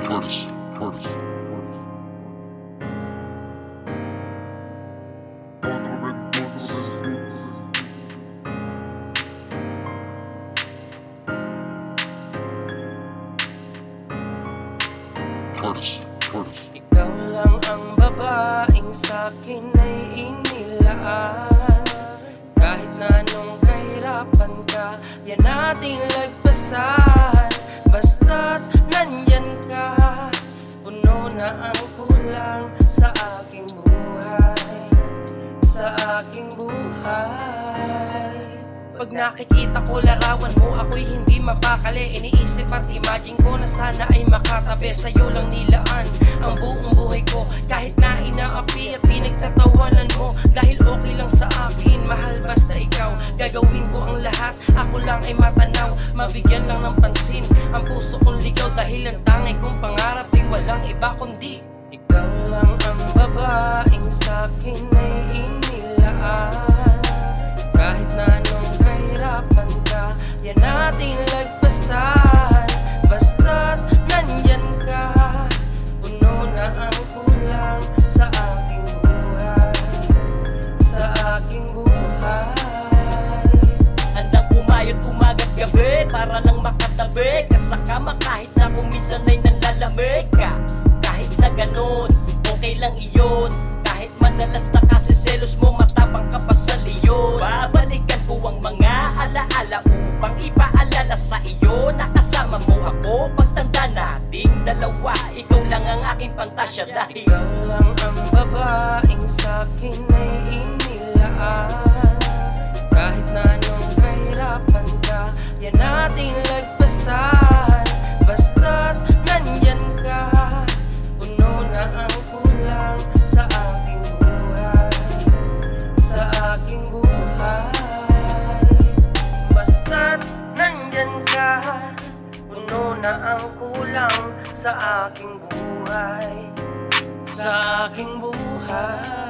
Tortoise. Ikaw lang ang babaeng sa'kin ay inilaan. Kahit na anong kahirapan ka, yan nating lagpasan. Basta't nandyan ka, puno na ang kulang sa aking buhay. Sa aking buhay. Pag nakikita ko larawan mo, ako'y hindi mapakali. Iniisip at imagine ko na sana ay makatabi. Sa'yo lang nilaan ang buong buhay ko, kahit na inaapi at pinagtatawanan mo. Dahil okay lang sa akin, mahal basta ikaw. Gagawin ko ang lahat, ako lang ay matanaw. Mabigyan lang ng pansin ang puso kong ligaw. Dahil ang tanging kong pangarap ay walang iba kundi ikaw lang ang babaeng sa'kin ay inilaan. Kahit na anong kahirapan ka, yan natin lagpasan. Basta't nandyan ka, puno na ang kulang sa aking buhay. Sa aking buhay. Handang pumayot umaga't gabi para lang makatabi ka sa kama, kahit na kung minsan ay nanlalamig ka. Kahit na ganun, okay lang iyon. Kahit madalas na kasi selos mo, matapang ka pa sa leyon. Babalikan ko ang mga alaala upang ipaalala sa iyo na kasama mo ako pagtanda nating dalawa. Ikaw lang ang aking pantasya dahil ikaw lang ang babaeng sa'kin ay inilaan. Kahit na anong kahirapan ka, yan nating lagpasan. Basta't nandyan ka, puno na ang kulang sa aking buhay. Sa aking buhay. Basta't nandyan ka, puno na ang kulang sa aking buhay. Sa aking buhay.